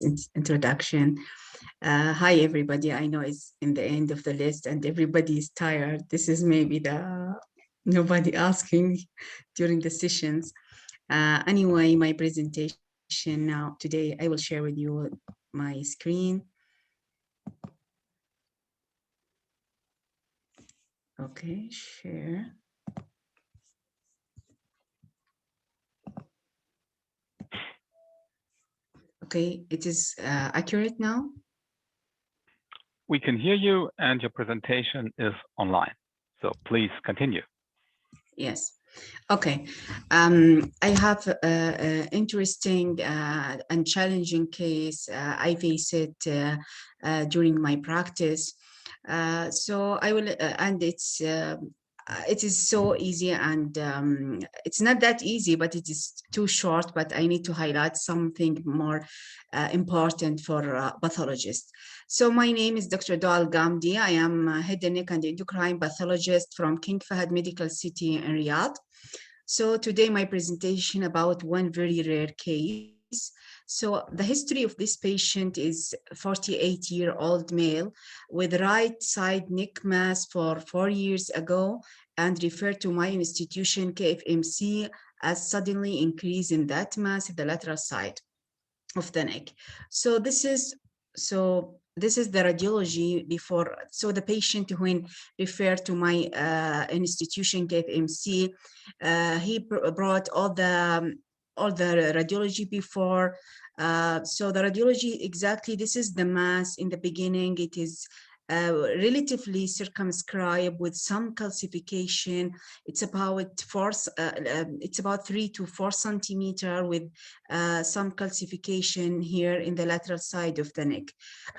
introduction. Hi, everybody. I know it's in the end of the list and everybody is tired. This is maybe the nobody asking during the sessions. Anyway, my presentation now today, I will share with you my screen. Okay, share. Okay, it is accurate now? We can hear you and your presentation is online. So please continue. Yes. Okay. I have an interesting and challenging case. I face it during my practice. So I will, and it is so easy, and it's not that easy, but it is too short. But I need to highlight something more important for pathologists. So my name is Dr. Doaa Alghamdi. I am a head and neck and endocrine pathologist from King Fahd Medical City in Riyadh. So today my presentation about one very rare case. So the history of this patient is 48-year-old male with right side neck mass for 4 years ago and referred to my institution KFMC as suddenly increase in that mass at the lateral side of the neck. So this is the radiology before. So the patient, when referred to my institution KFMC, he brought all the radiology before. So the radiology, exactly, this is the mass in the beginning. It is relatively circumscribed with some calcification. It's about 3 to 4 centimeter with some calcification here in the lateral side of the neck.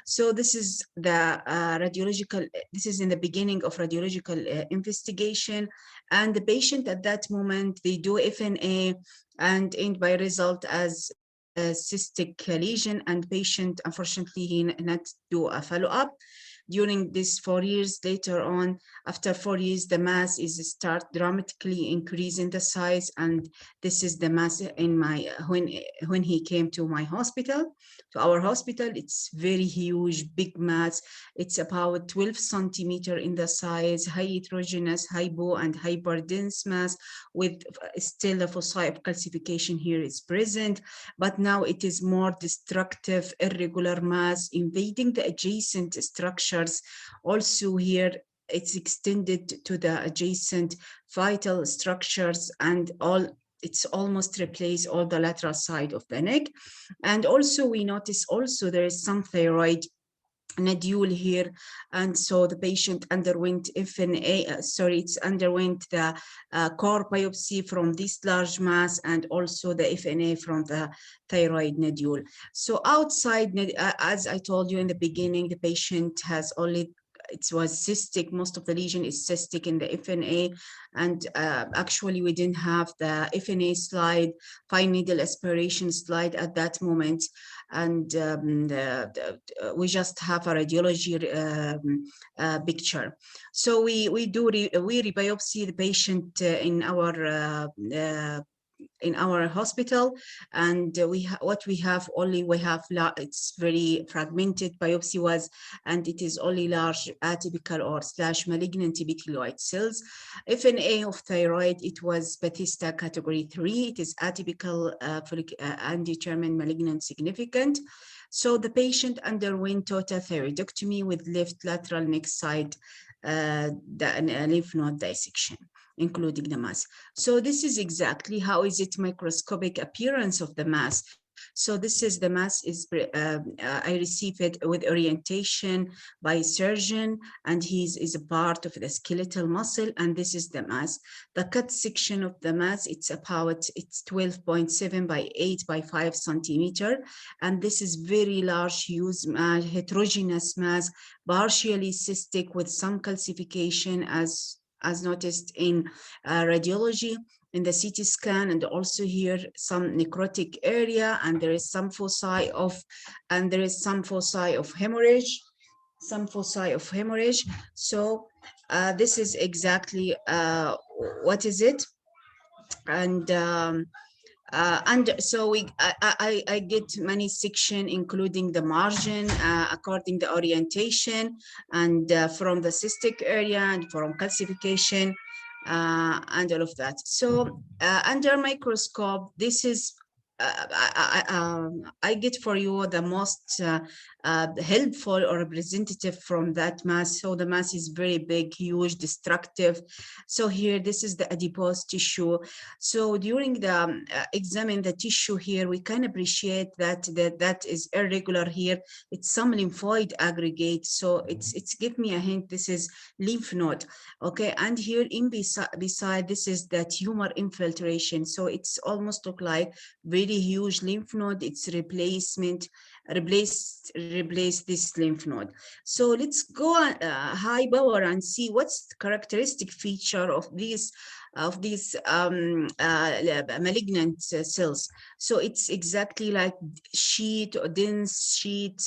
So this is the radiological, this is in the beginning of radiological investigation. And the patient at that moment, they do FNA and end by result as a cystic lesion, and patient, unfortunately, he not do a follow-up. During this 4 years later on, after 4 years, the mass is start dramatically increasing the size, and this is the mass in my when he came to my hospital, to our hospital. It's very huge, big mass. It's about 12 centimeter in the size, high heterogeneous, hypo and hyperdense mass with still a foci of calcification here is present, but now it is more destructive, irregular mass invading the adjacent structures. Also here, it's extended to the adjacent vital structures, and it's almost replaced all the lateral side of the neck. And also we notice also there is some thyroid nodule here, and so the patient underwent underwent the core biopsy from this large mass, and also the FNA from the thyroid nodule. So outside, as I told you in the beginning, the patient has only, it was cystic. Most of the lesion is cystic in the FNA, and actually we didn't have the FNA slide, fine needle aspiration slide at that moment, and we just have a radiology picture. So we rebiopsy the patient in our hospital, and what we have it's very fragmented biopsy was, and it is only large atypical or / malignant epithelioid cells. FNA of thyroid, it was Bethesda category 3. It is atypical, undetermined malignant significant. So the patient underwent total thyroidectomy with left lateral neck side lymph node dissection, including the mass. So this is exactly how is it microscopic appearance of the mass. So this is the mass is, I receive it with orientation by surgeon, and is a part of the skeletal muscle, and this is the mass. The cut section of the mass, it's 12.7 by 8 by 5 centimeter, and this is very large, huge heterogeneous mass, partially cystic with some calcification as noticed in radiology, in the CT scan, and also here some necrotic area, and there is some foci of hemorrhage, So this is exactly what is it, and And so I get many section, including the margin, according the orientation, and from the cystic area and from calcification, and all of that. So under microscope, this is I get for you the most helpful or representative from that mass. So the mass is very big, huge, destructive. So here, this is the adipose tissue. So during the examine the tissue here, we can appreciate that is irregular here. It's some lymphoid aggregate. So it's give me a hint. This is lymph node. Okay, and here in beside this is the tumor infiltration. So it's almost look like very huge lymph node. It's replace this lymph node. So let's go high power and see what's the characteristic feature of these malignant cells. So it's exactly like sheet or dense sheet,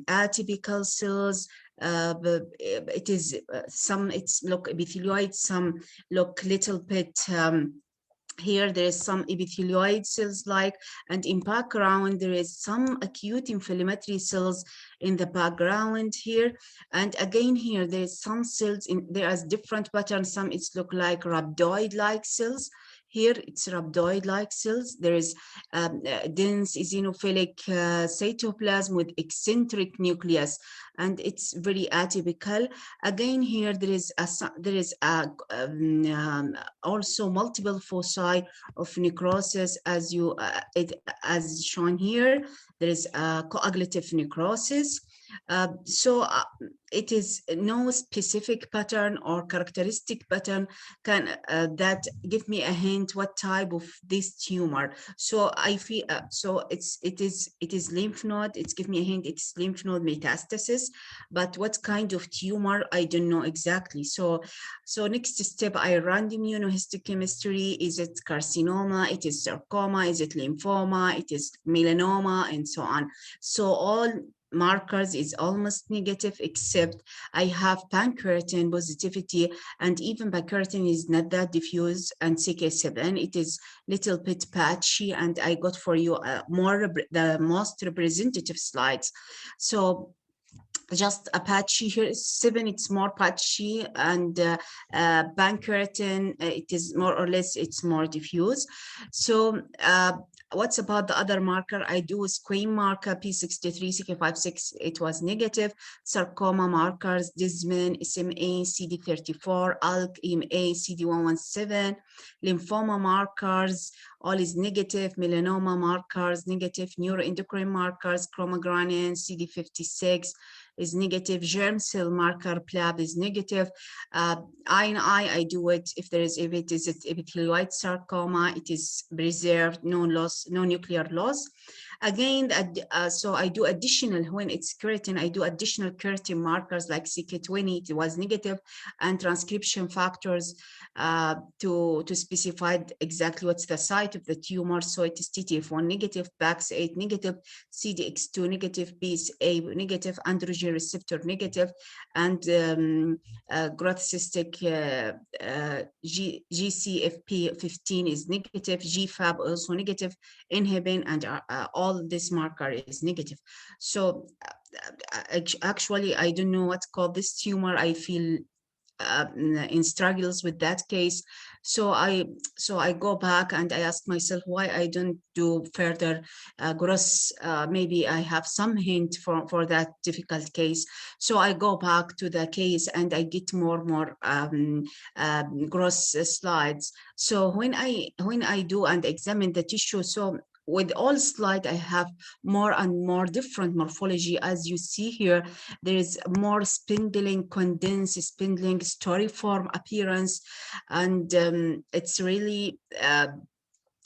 atypical cells. It is it's look epithelioid, some look little bit here there is some epithelioid cells like, and in background there is some acute inflammatory cells in the background here. And again here there is some cells in there is different patterns. Some it's look like rhabdoid like cells. Here it's rhabdoid like cells. There is dense eosinophilic cytoplasm with eccentric nucleus, and it's very atypical. Again here there is also multiple foci of necrosis, as you as shown here. There is coagulative necrosis. So it is no specific pattern or characteristic pattern can that give me a hint what type of this tumor. So I feel so it is lymph node. It's give me a hint. It's lymph node metastasis, but what kind of tumor I don't know exactly. So next step, I run the immunohistochemistry. Is it carcinoma? It is sarcoma? Is it lymphoma? It is melanoma, and so on. So all markers is almost negative, except I have pancreatin positivity, and even pancreatin is not that diffuse, and CK7 it is little bit patchy, and I got for you the most representative slides. So just a patchy here is 7, it's more patchy, and pancreatin it is more or less, it's more diffuse. So what's about the other marker? I do a squame marker P63 CK56, it was negative. Sarcoma markers Dismin, SMA, CD34, ALK, EMA, CD117. Lymphoma markers all is negative. Melanoma markers negative. Neuroendocrine markers chromogranin CD56 is negative. Germ cell marker PLAB is negative. I do it if there is, if it is epithelioid sarcoma, it is preserved, no loss, no nuclear loss. Again, so I do additional, when it's keratin, I do additional keratin markers like CK20, it was negative, and transcription factors to specify exactly what's the site of the tumor. So it is TTF1 negative, BAX8 negative, CDX2 negative, BSA negative, androgen receptor negative, and growth cystic GCFP15 is negative, GFAP also negative, inhibin, and all this marker is negative. So actually, I don't know what's called this tumor. I feel in struggles with that case. So I go back and I ask myself why I don't do further gross. Maybe I have some hint for that difficult case. So I go back to the case and I get more gross slides. So when I do and examine the tissue, so with all slide, I have more and more different morphology. As you see here, there is more spindling, condensed spindling, storiform appearance, and it's really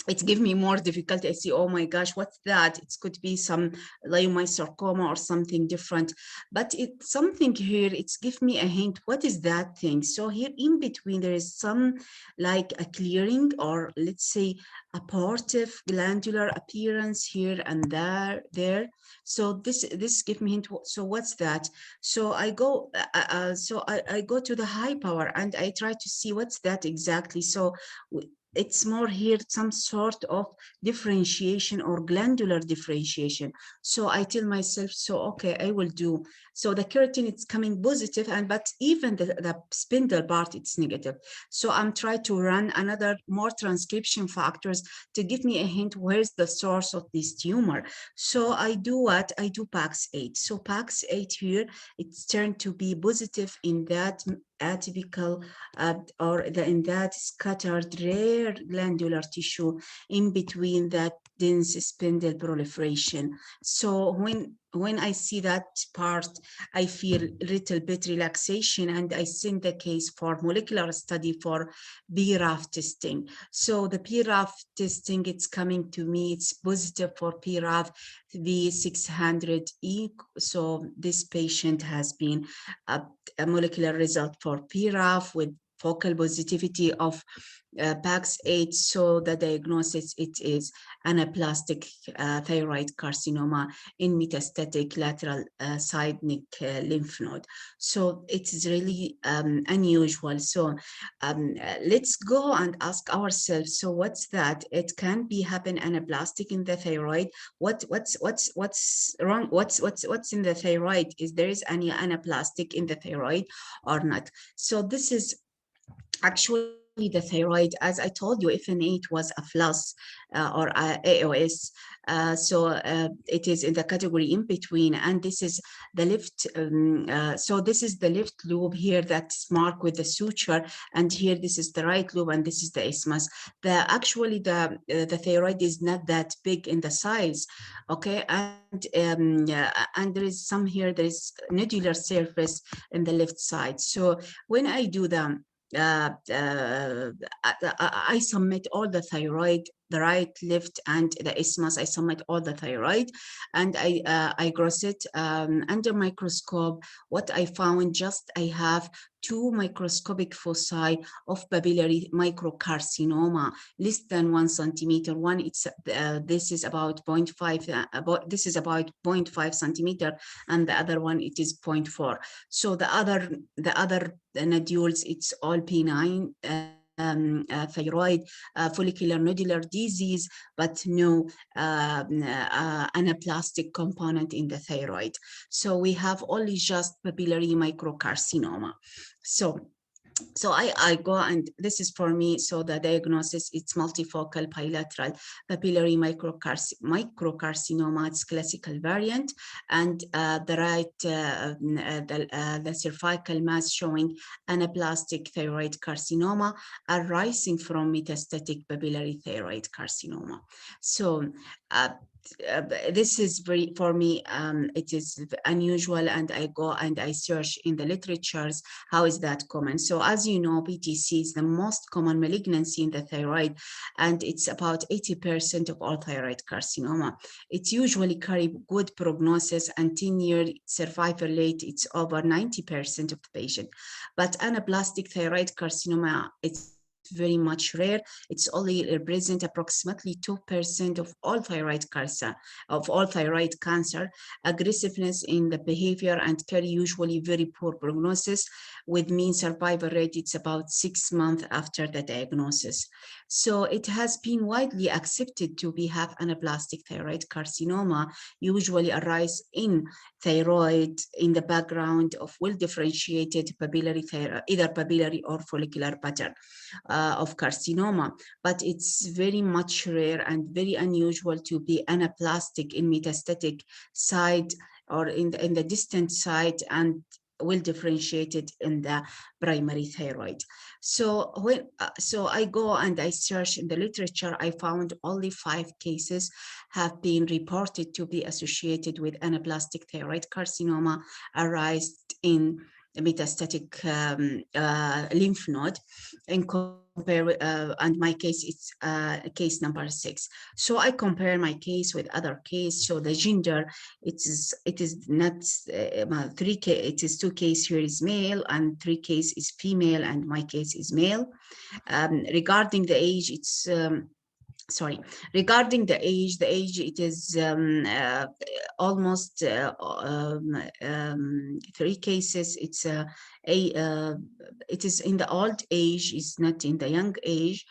it gives me more difficulty. I see, oh my gosh, what's that? It could be some leiomyosarcoma or something different, but it's something here, it's give me a hint, what is that thing? So here in between, there is some like a clearing, or let's say abortive glandular appearance here and there. So this give me hint. So what's that? So I go I go to the high power and I try to see what's that exactly. So it's more here some sort of differentiation or glandular differentiation. So I tell myself, so okay, I will do. So the keratin, it's coming positive, and but even the spindle part, it's negative. So I'm trying to run another more transcription factors to give me a hint where's the source of this tumor. So I do what? I do PAX8. So PAX8 here, it's turned to be positive in that atypical in that scattered rare glandular tissue in between that dense spindle proliferation. So when I see that part, I feel a little bit relaxation, and I send the case for molecular study for BRAF testing. So the BRAF testing, it's coming to me, it's positive for BRAF V600E. So this patient has been a molecular result for BRAF with focal positivity of PAX8. So the diagnosis, it is anaplastic thyroid carcinoma in metastatic lateral side neck lymph node. So it is really unusual. So let's go and ask ourselves, so what's that? It can be happen anaplastic in the thyroid. What's wrong? What's in the thyroid? Is there is any anaplastic in the thyroid or not? So this is actually the thyroid. As I told you, FNA was a FLAS or AOS. It is in the category in between, and this is the left. So this is the left lobe here that's marked with the suture, and here this is the right lobe, and this is the isthmus. Actually the thyroid is not that big in the size, okay, and there is some here. There is nodular surface in the left side. So when I do the I submit all the thyroid, the right, left, and the isthmus. I submit all the thyroid, and I gross it under microscope. What I found, just I have 2 microscopic foci of papillary microcarcinoma, less than 1 centimeter. One, it's this is about 0.5. This is about 0.5 centimeter, and the other one, it is 0.4. So the other nodules, it's all benign. Thyroid, follicular nodular disease, but no anaplastic component in the thyroid. So we have only just papillary microcarcinoma. So I go, and this is for me. So the diagnosis, it's multifocal bilateral papillary microcarcinoma. It's classical variant, and the right, the cervical mass showing anaplastic thyroid carcinoma arising from metastatic papillary thyroid carcinoma. So this is very, for me, it is unusual, and I go and I search in the literatures, how is that common? So as you know, PTC is the most common malignancy in the thyroid, and it's about 80% of all thyroid carcinoma. It usually carry good prognosis, and 10-year survival rate, it's over 90% of the patient. But anaplastic thyroid carcinoma, it's very much rare. It's only represent approximately 2% of all thyroid cancer. Aggressiveness in the behavior, and carry usually very poor prognosis, with mean survival rate, it's about 6 months after the diagnosis. So it has been widely accepted to have anaplastic thyroid carcinoma usually arise in thyroid in the background of well-differentiated papillary thyroid, either papillary or follicular pattern of carcinoma, but it's very much rare and very unusual to be anaplastic in metastatic side, or in the distant side, and well differentiated in the primary thyroid. So so I go and I search in the literature. I found only 5 cases have been reported to be associated with anaplastic thyroid carcinoma arised in metastatic lymph node, and and my case, it's case number 6. So I compare my case with other case. So the gender, it is not 2 case here is male, and 3 case is female, and my case is male. Regarding the age, it's regarding the age, it is almost 3 cases. It's it is in the old age, it's not in the young age.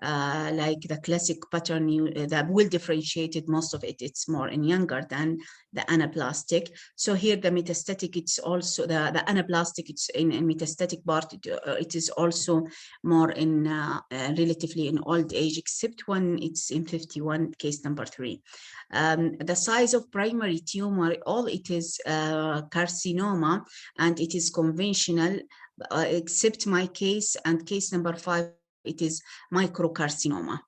like the classic pattern, the well-differentiated, most of it, it's more in younger than the anaplastic. So here the metastatic, it's also the anaplastic, it's in metastatic part, it is also more in relatively in old age, except when it's in 51, case number 3. The size of primary tumor, all it is carcinoma, and it is conventional, except my case and case number 5, it is microcarcinoma.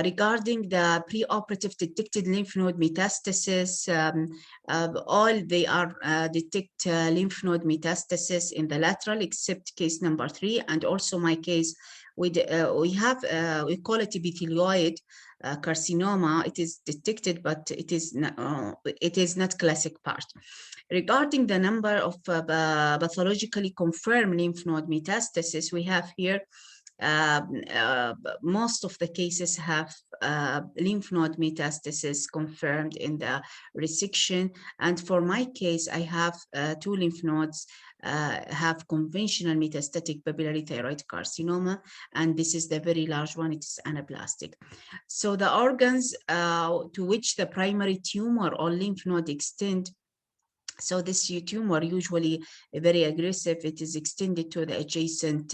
Regarding the preoperative detected lymph node metastasis, all they are detect lymph node metastasis in the lateral, except case number 3, and also my case we have we call it epithelioid carcinoma. It is detected, but it is not classic part. Regarding the number of pathologically confirmed lymph node metastasis, we have here most of the cases have lymph node metastasis confirmed in the resection. And for my case, I have 2 lymph nodes have conventional metastatic papillary thyroid carcinoma, and this is the very large one, it is anaplastic. So the organs to which the primary tumor or lymph node extend, so this tumor usually very aggressive, it is extended to the adjacent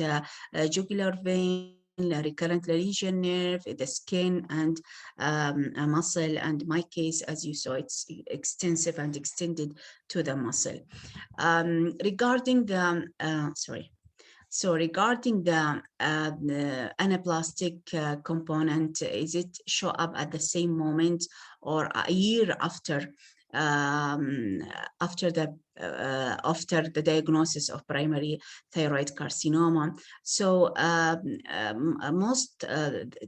jugular vein, recurrent laryngeal nerve, the skin, and a muscle. And my case, as you saw, it's extensive and extended to the muscle. Regarding the regarding the anaplastic component, is it show up at the same moment or a year after the diagnosis of primary thyroid carcinoma? So most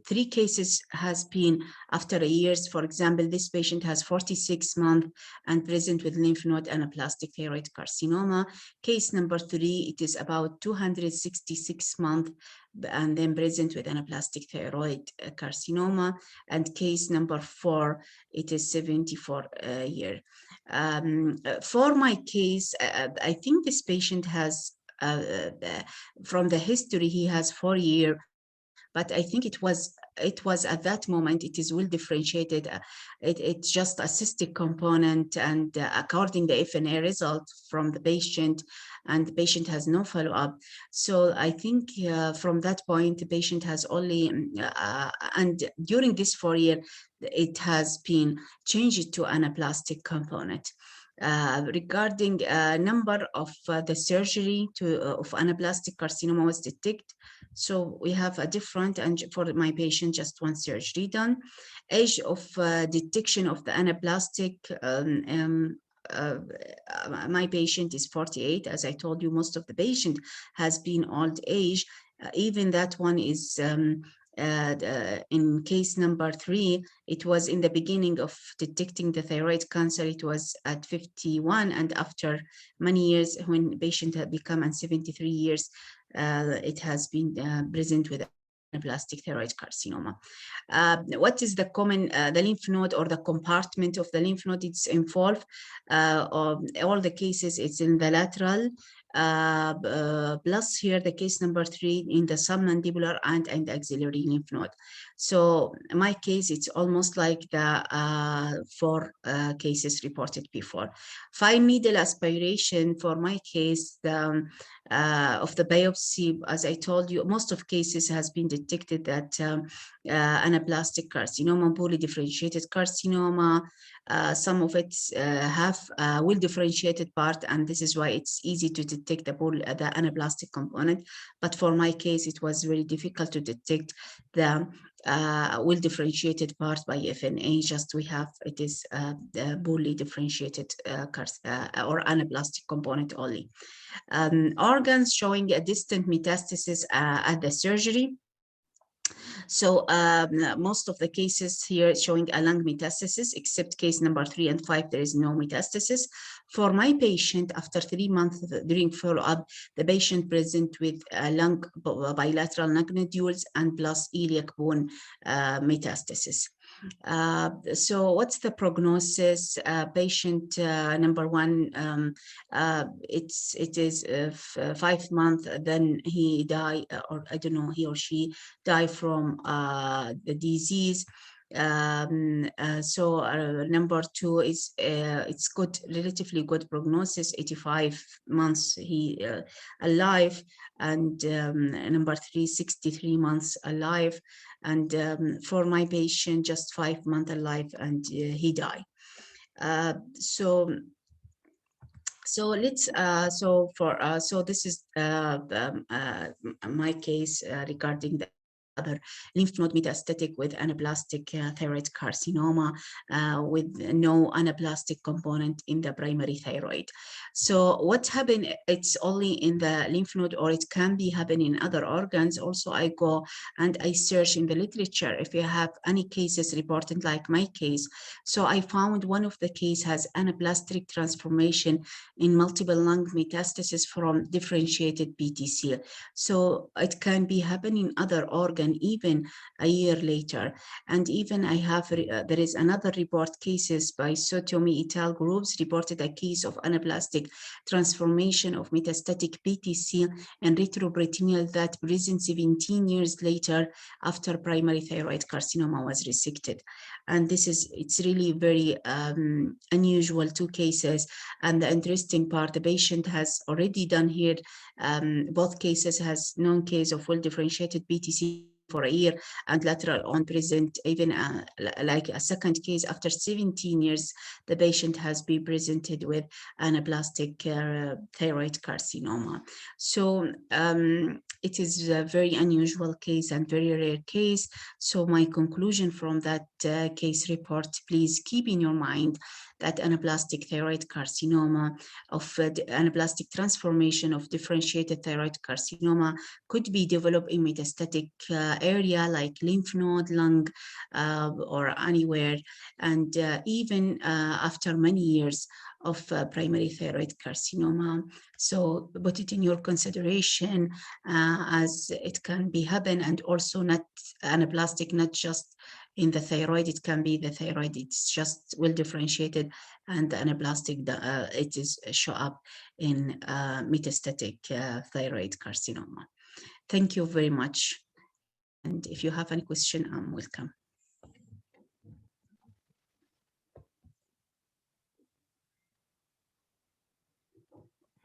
3 cases has been after a years. For example, this patient has 46 months and present with lymph node anaplastic thyroid carcinoma. Case number 3, it is about 266 months and then present with anaplastic thyroid carcinoma. And case number 4, it is 74 year. For my case, I think this patient has, from the history, he has 4 years, but I think it was at that moment, it is well differentiated. It's just a cystic component, and according to the FNA result from the patient, and the patient has no follow-up. So I think from that point, the patient has only, and during this 4 year, it has been changed to anaplastic component. Regarding number of the surgery of anaplastic carcinoma was detected. So we have a different, and for my patient, just 1 surgery done. Age of detection of the anaplastic, my patient is 48. As I told you, most of the patient has been old age. Even that one is in case number 3, it was in the beginning of detecting the thyroid cancer, it was at 51, and after many years, when the patient had become 73 years, it has been present with anaplastic thyroid carcinoma. What is the common, the lymph node or the compartment of the lymph node it's involved? All the cases, it's in the lateral, plus here the case number 3 in the submandibular and axillary lymph node. So my case, it's almost like the 4 cases reported before. Fine needle aspiration for my case, the of the biopsy, as I told you, most of cases has been detected that anaplastic carcinoma, poorly differentiated carcinoma. Some of it have well differentiated part, and this is why it's easy to detect the anaplastic component. But for my case, it was very difficult to detect the well differentiated part by FNA. Just we have, it is the poorly differentiated or anaplastic component only. Organs showing a distant metastasis at the surgery. So most of the cases here showing a lung metastasis, except case number 3 and 5, there is no metastasis. For my patient, after 3 months during follow-up, the patient present with lung bilateral lung nodules and plus iliac bone metastasis. So what's the prognosis? Patient number one, it is 5 months, then he die, or I don't know, he or she die from the disease. Number two is it's good, relatively good prognosis, 85 months he alive, and number three, 63 months alive, and for my patient just 5 months alive, and he died. So let's so this is my case regarding the other lymph node metastatic with anaplastic thyroid carcinoma with no anaplastic component in the primary thyroid. So what happened, it's only in the lymph node, or it can be happening in other organs. Also, I go and I search in the literature if you have any cases reported like my case. So I found one of the case has anaplastic transformation in multiple lung metastasis from differentiated PTC. So it can be happening in other organ even a year later. And even I have, there is another report cases by Sotomi et al. Groups reported a case of anaplastic transformation of metastatic PTC and retroperitoneal that present 17 years later after primary thyroid carcinoma was resected. And this is, it's really very unusual, two cases. And the interesting part, the patient has already done here, both cases has known case of well-differentiated PTC for a year, and lateral on present, even like a second case after 17 years, the patient has been presented with anaplastic thyroid carcinoma. So it is a very unusual case and very rare case. So my conclusion from that case report, please keep in your mind that anaplastic thyroid carcinoma of anaplastic transformation of differentiated thyroid carcinoma could be developed in metastatic area like lymph node, lung, or anywhere, and even after many years of primary thyroid carcinoma. So put it in your consideration as it can be happen, and also not anaplastic, not just in the thyroid, it can be the thyroid, it's just well differentiated, and the anaplastic, it is show up in metastatic thyroid carcinoma. Thank you very much. And if you have any question, I'm welcome.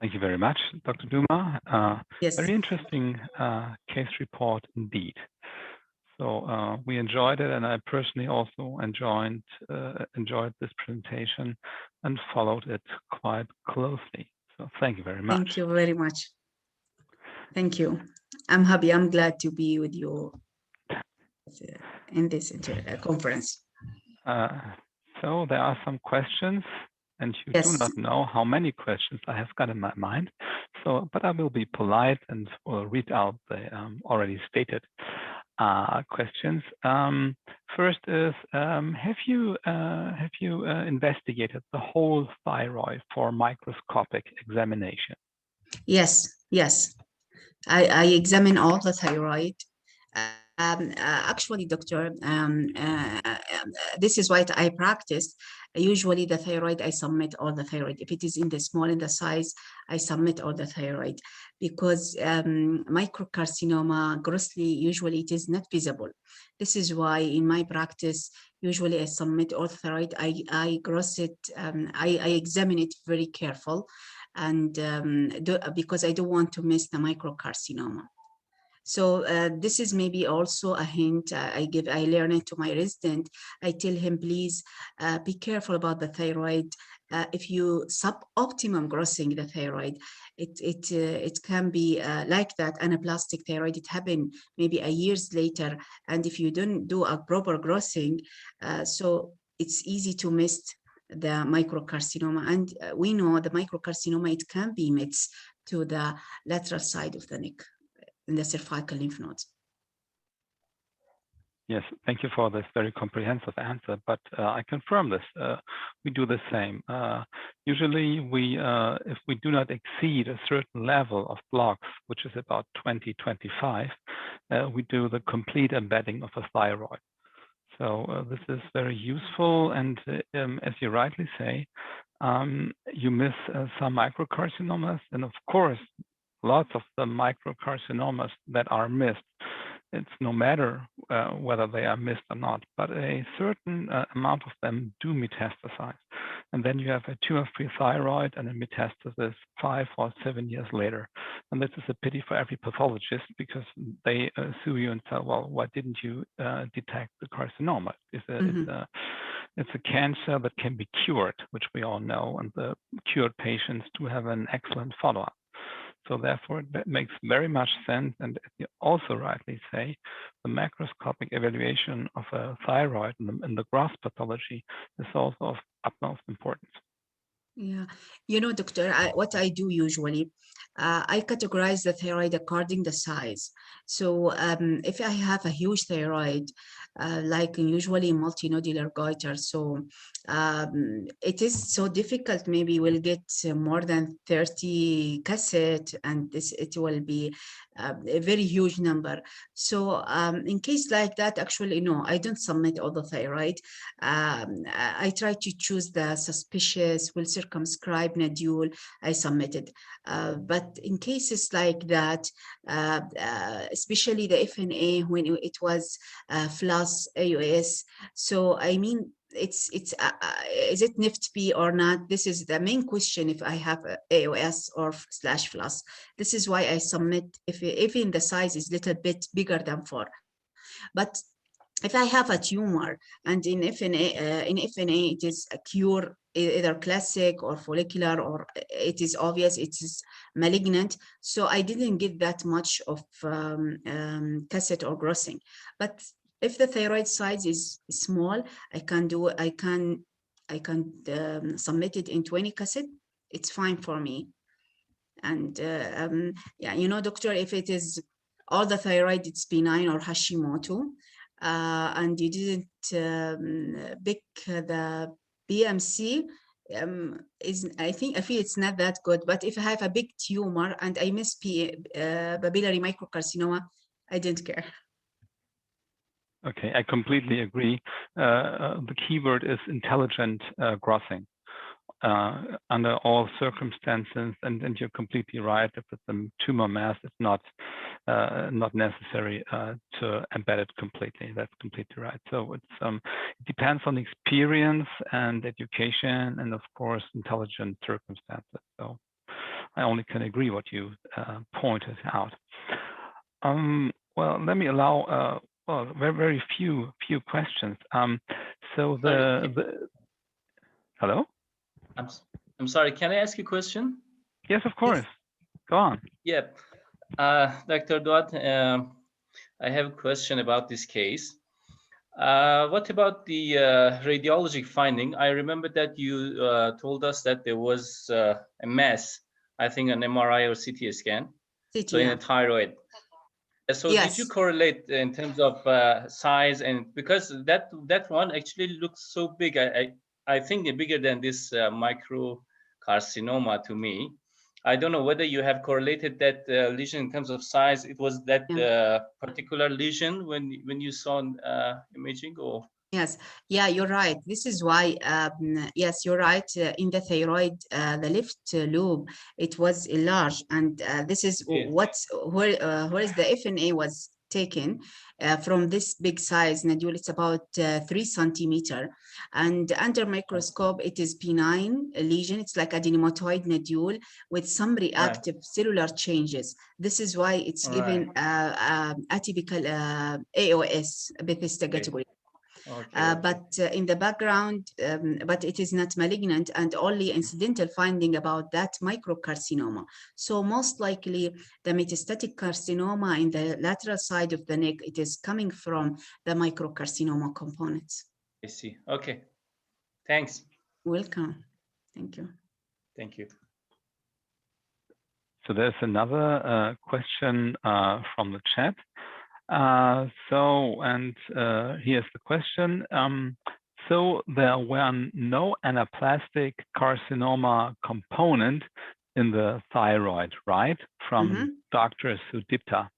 Thank you very much, Dr. Doaa. Yes. Very interesting case report indeed. So we enjoyed it, and I personally also enjoyed this presentation and followed it quite closely. So thank you very much. Thank you very much. Thank you. I'm happy. I'm glad to be with you in this conference. So there are some questions, and you Yes. do not know how many questions I have got in my mind. So, but I will be polite and will read out the already stated questions. First is, have you investigated the whole thyroid for microscopic examination? Yes, yes. I examine all the thyroid. Actually, doctor, this is what I practice. Usually the thyroid, I submit all the thyroid. If it is in the small, in the size, I submit all the thyroid, because microcarcinoma grossly, usually it is not visible. This is why in my practice, usually I submit all the thyroid. I gross it, I examine it very careful, and because I don't want to miss the microcarcinoma. So this is maybe also a hint I learn it to my resident. I tell him, please be careful about the thyroid. If you suboptimum grossing the thyroid, it can be like that anaplastic thyroid. It happened maybe a years later, and if you don't do a proper grossing, so it's easy to miss the microcarcinoma. And we know the microcarcinoma, it can be mets to the lateral side of the neck, in the cervical lymph nodes. Yes, thank you for this very comprehensive answer, but I confirm this. We do the same. Usually if we do not exceed a certain level of blocks, which is about 20-25, we do the complete embedding of the thyroid. So this is very useful, and as you rightly say, you miss some microcarcinomas, and of course, lots of the microcarcinomas that are missed. It's no matter whether they are missed or not, but a certain amount of them do metastasize. And then you have a tumor-free thyroid and a metastasis 5 or 7 years later. And this is a pity for every pathologist, because they sue you and say, well, why didn't you detect the carcinoma? It's a cancer that can be cured, which we all know, and the cured patients do have an excellent follow-up. So therefore, that makes very much sense. And as you also rightly say, the macroscopic evaluation of a thyroid in the gross pathology is also of utmost importance. Yeah, doctor, what I do usually, I categorize the thyroid according the size. So if I have a huge thyroid, like usually multinodular goiter, so it is so difficult. Maybe we'll get more than 30 cassette, and it will be a very huge number. So in case like that, actually, no, I don't submit all the thyroid. I try to choose the suspicious, will circumscribe nodule. I submitted. But in cases like that, especially the FNA, when it was FLAS AOS, so I mean, is it NIFT-P or not? This is the main question if I have AOS or /FLAS. This is why I submit if even the size is a little bit bigger than 4. But if I have a tumor and in FNA it is a cure, either classic or follicular, or it is obvious it is malignant, so I didn't get that much of cassette or grossing. But if the thyroid size is small, I can submit it in 20 cassette. It's fine for me. And yeah, doctor, if it is all the thyroid, it's benign or Hashimoto, and you didn't pick the BMC, I feel it's not that good. But if I have a big tumor and I miss papillary microcarcinoma, I didn't care. Okay, I completely agree. The keyword is intelligent grossing under all circumstances, and you're completely right. If it's a tumor mass, it's not necessary to embed it completely. That's completely right. So it depends on experience and education, and of course intelligent circumstances. So I only can agree what you pointed out. Well, let me allow well, very few questions. So hello. I'm sorry. Can I ask you a question? Yes, of course. Yes. Go on. Yeah, Dr. Doaa, I have a question about this case. What about the radiologic finding? I remember that you told us that there was a mass, I think an MRI or CT scan, so in the thyroid. So yes. Did you correlate in terms of size? And because that one actually looks so big, I think they're bigger than this microcarcinoma to me. I don't know whether you have correlated that lesion in terms of size. It was that particular lesion when you saw imaging, or? Yes, yeah, you're right. This is why, yes, you're right. In the thyroid, the left lobe, it was enlarged, and this is where is the FNA was taken from this big size nodule. It's about 3 centimeters, and under microscope, it is benign lesion. It's like adenomatoid nodule with some reactive cellular changes. This is why it's given atypical AOS Bethesda category. But in the background, but it is not malignant, and only incidental finding about that microcarcinoma. So most likely the metastatic carcinoma in the lateral side of the neck, it is coming from the microcarcinoma components. I see. Okay. Thanks. Welcome. Thank you. Thank you. So there's another question from the chat. Here's the question. So there were no anaplastic carcinoma component in the thyroid, right? From Dr. Sudipta.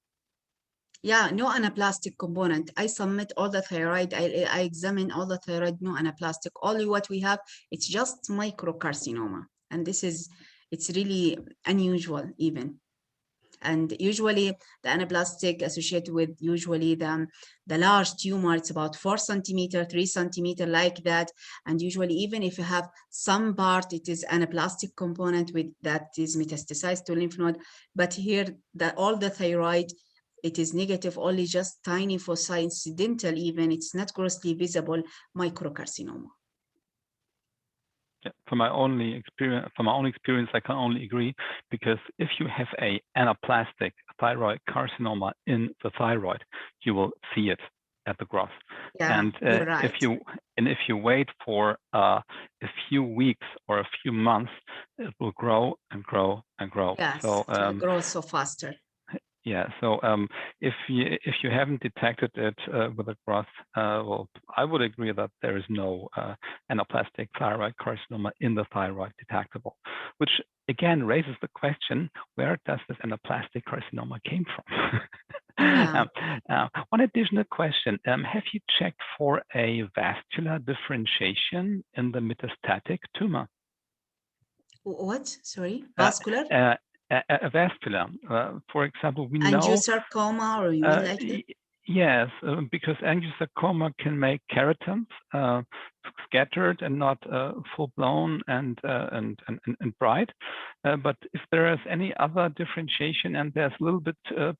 Yeah, no anaplastic component. I submit all the thyroid. I examine all the thyroid, no anaplastic. Only what we have, it's just microcarcinoma. And it's really unusual even. And usually the anaplastic associated with usually the large tumor, it's about 4 centimeter, 3 centimeter, like that. And usually even if you have some part, it is anaplastic component with that is metastasized to lymph node. But here, all the thyroid, it is negative, only just tiny foci, incidental even, it's not grossly visible microcarcinoma. Yeah, from my own experience, I can only agree, because if you have a anaplastic thyroid carcinoma in the thyroid, you will see it at the growth. Yeah, and you're right. if you wait for a few weeks or a few months, it will grow and grow and grow. Yes, So it will grow so faster. yeah, so if you haven't detected it with a growth, well, I would agree that there is no anaplastic thyroid carcinoma in the thyroid detectable, which again raises the question: where does this anaplastic carcinoma came from? Yeah. One additional question: have you checked for a vascular differentiation in the metastatic tumor? What? Sorry, vascular? A vascular. For example, we know Angiosarcoma, or you mean like that? yes, because angiosarcoma can make keratins scattered and not full blown and bright. But if there is any other differentiation and there's a little bit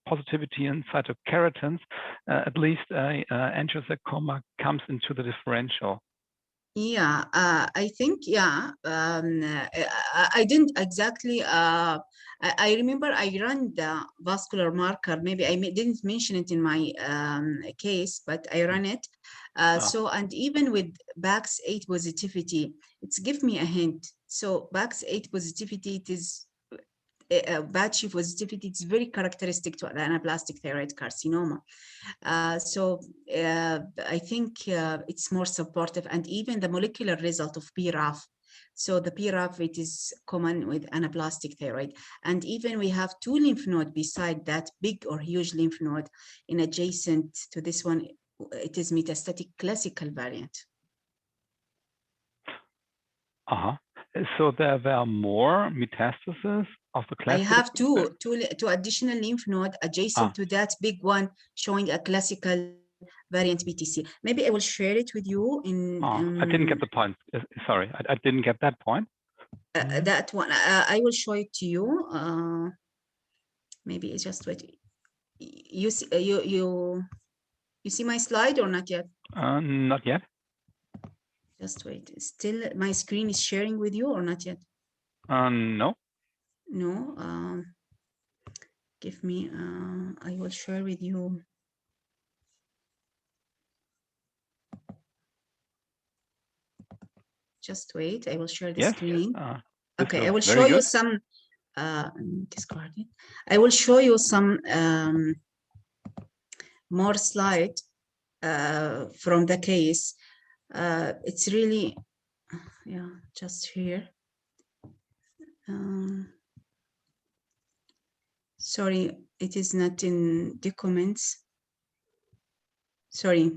positivity in cytokeratins, at least angiosarcoma comes into the differential. Yeah, I think, yeah. I didn't exactly. I remember I ran the vascular marker. Maybe I didn't mention it in my case, but I ran it. So, and even with BAX8 positivity, it's give me a hint. So BAX8 positivity, it is batchy positivity. It's very characteristic to the anaplastic thyroid carcinoma. So I think it's more supportive, and even the molecular result of PRAF. So the PRAF, it is common with anaplastic thyroid. And even we have 2 lymph nodes beside that big or huge lymph node in adjacent to this one. It is metastatic classical variant. So there were more metastases of the classical. I have two additional lymph nodes adjacent to that big one, showing a classical variant BTC. Maybe I will share it with you in. I didn't get the point. Sorry, I didn't get that point. That one, I will show it to you. Maybe it's just wait. You see, you see my slide or not yet? Not yet. Just wait. Still, my screen is sharing with you or not yet? No. No. Give me. I will share with you. Just wait. I will share the screen. Okay, I will show you some. Discard it. I will show you some more slide from the case. It's really, yeah, just here. Sorry, it is not in documents. Sorry,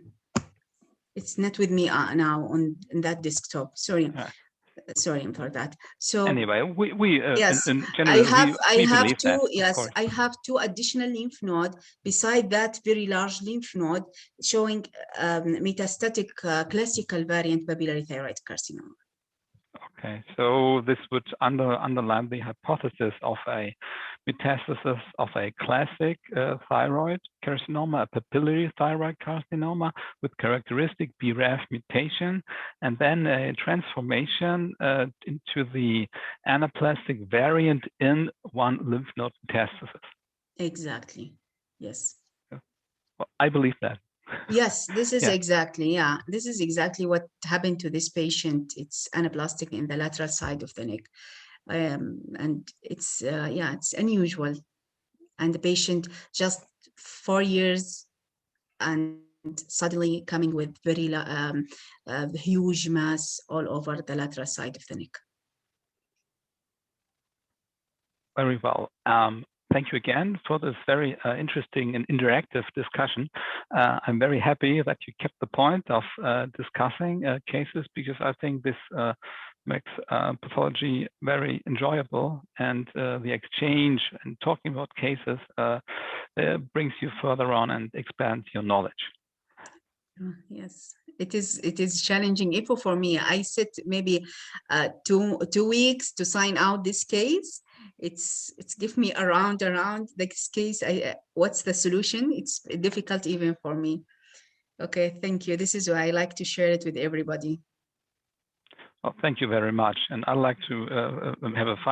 it's not with me now on that desktop. Sorry. Sorry for that. So anyway, we yes, in general, I have 2 additional lymph nodes beside that very large lymph node, showing metastatic classical variant papillary thyroid carcinoma. Okay, so this would underline the hypothesis of a metastasis of a classic thyroid carcinoma, a papillary thyroid carcinoma with characteristic BRAF mutation, and then a transformation into the anaplastic variant in one lymph node metastasis. Exactly. Yes. Well, I believe that. Yes, this is exactly, yeah. This is exactly what happened to this patient. It's anaplastic in the lateral side of the neck. And it's, yeah, it's unusual. And the patient just 4 years and suddenly coming with very huge mass all over the lateral side of the neck. Very well. thank you again for this very interesting and interactive discussion. I'm very happy that you kept the point of discussing cases, because I think this makes pathology very enjoyable, and the exchange and talking about cases brings you further on and expands your knowledge. Yes, it is challenging even for me. I sit maybe 2 weeks to sign out this case. It's give me around this case. What's the solution? It's difficult even for me. Okay, thank you. This is why I like to share it with everybody. Well, thank you very much. And I'd like to have a